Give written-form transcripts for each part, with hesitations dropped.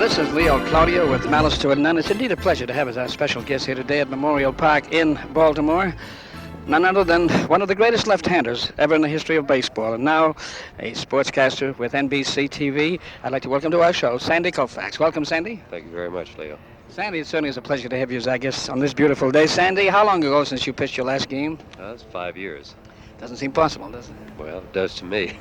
This is Leo Cloutier with Malice to an End. It's indeed a pleasure to have as our special guest here today at Memorial Park in Baltimore. None other than one of the greatest left-handers ever in the history of baseball, and now a sportscaster with NBC TV. I'd like to welcome to our show Sandy Koufax. Welcome, Sandy. Thank you very much, Leo. Sandy, it certainly is a pleasure to have you as our guest on this beautiful day. Sandy, how long ago since you pitched your last game? It's 5 years. Doesn't seem possible, does it? Well, it does to me.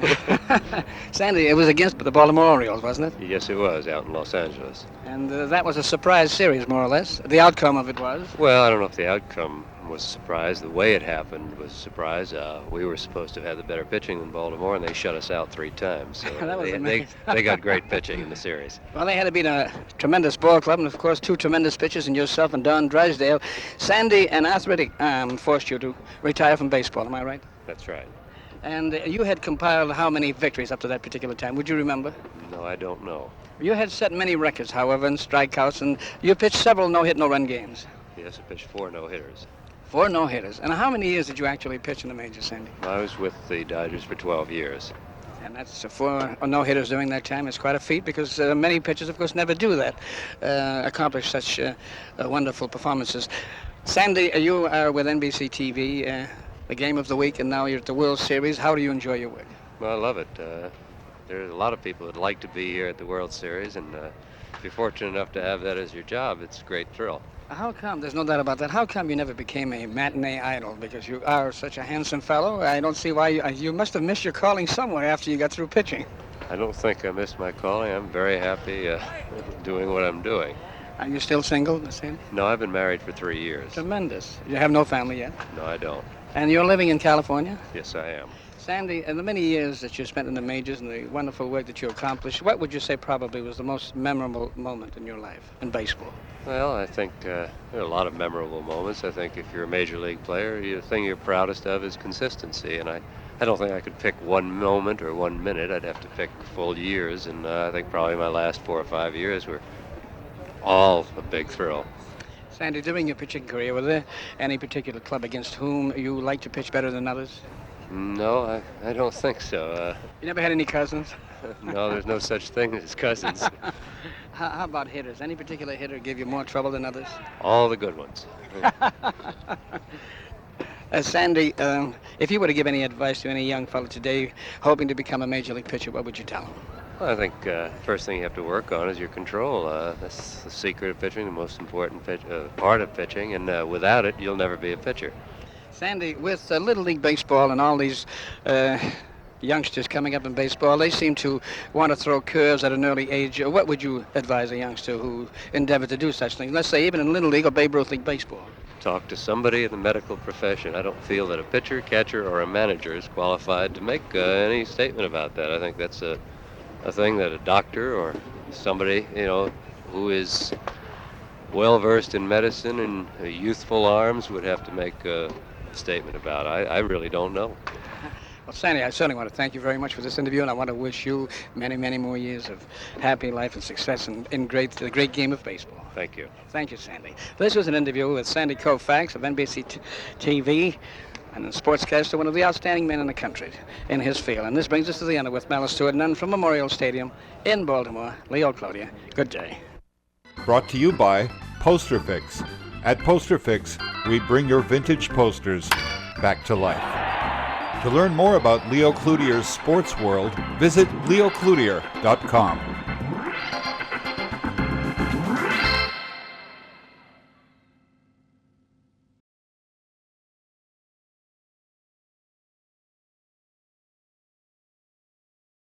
Sandy, it was against the Baltimore Orioles, wasn't it? Yes, it was, out in Los Angeles. And that was a surprise series, more or less. The outcome of it was? Well, I don't know if the outcome was a surprise. The way it happened was a surprise. We were supposed to have the better pitching than Baltimore, and they shut us out 3 times. So That was amazing. they got great pitching in the series. Well, they had to beat a tremendous ball club, and of course 2 tremendous pitchers in yourself and Don Drysdale. Sandy, an arthritic arm forced you to retire from baseball, am I right? That's right. And you had compiled how many victories up to that particular time? Would you remember? No, I don't know. You had set many records, however, in strikeouts, and you pitched several no-hit, no-run games. Yes, I pitched 4 no-hitters. 4 no-hitters. And how many years did you actually pitch in the majors, Sandy? I was with the Dodgers for 12 years. And that's 4 no-hitters during that time. It's quite a feat because many pitchers, of course, never do that, accomplish such wonderful performances. Sandy, you are with NBC TV, the game of the week, and now you're at the World Series. How do you enjoy your work? Well, I love it. There's a lot of people that like to be here at the World Series, and if you're fortunate enough to have that as your job, it's a great thrill. How come, there's no doubt about that, how come you never became a matinee idol? Because you are such a handsome fellow. I don't see why you must have missed your calling somewhere after you got through pitching. I don't think I missed my calling. I'm very happy doing what I'm doing. Are you still single, Sandy? No, I've been married for 3 years. Tremendous. You have no family yet? No, I don't. And you're living in California? Yes, I am. Sandy, in the many years that you spent in the majors and the wonderful work that you accomplished, what would you say probably was the most memorable moment in your life in baseball? Well, I think there are a lot of memorable moments. I think if you're a major league player, the thing you're proudest of is consistency. And I don't think I could pick one moment or 1 minute. I'd have to pick full years. And I think probably my last 4 or 5 years were all a big thrill. Sandy, during your pitching career, were there any particular club against whom you liked to pitch better than others? No, I don't think so. You never had any cousins? No, there's no such thing as cousins. How about hitters? Any particular hitter give you more trouble than others? All the good ones. Sandy, if you were to give any advice to any young fellow today hoping to become a major league pitcher, what would you tell him? Well, I think first thing you have to work on is your control. That's the secret of pitching, the most important part of pitching, and without it, you'll never be a pitcher. Sandy, with Little League Baseball and all these youngsters coming up in baseball, they seem to want to throw curves at an early age. What would you advise a youngster who endeavored to do such things? Let's say even in Little League or Babe Ruth League Baseball. Talk to somebody in the medical profession. I don't feel that a pitcher, catcher, or a manager is qualified to make any statement about that. I think that's a thing that a doctor or somebody, who is well-versed in medicine and youthful arms would have to make a statement about. I really don't know. Well, Sandy, I certainly want to thank you very much for this interview, and I want to wish you many, many more years of happy life and success in the great game of baseball. Thank you. Thank you, Sandy. This was an interview with Sandy Koufax of NBC TV, and a sportscaster, one of the outstanding men in the country in his field. And this brings us to the end with Malice to an End from Memorial Stadium in Baltimore. Leo Cloutier, good day. Brought to you by Poster Fix. At Poster Fix, we bring your vintage posters back to life. To learn more about Leo Cloutier's sports world, visit leocloutier.com.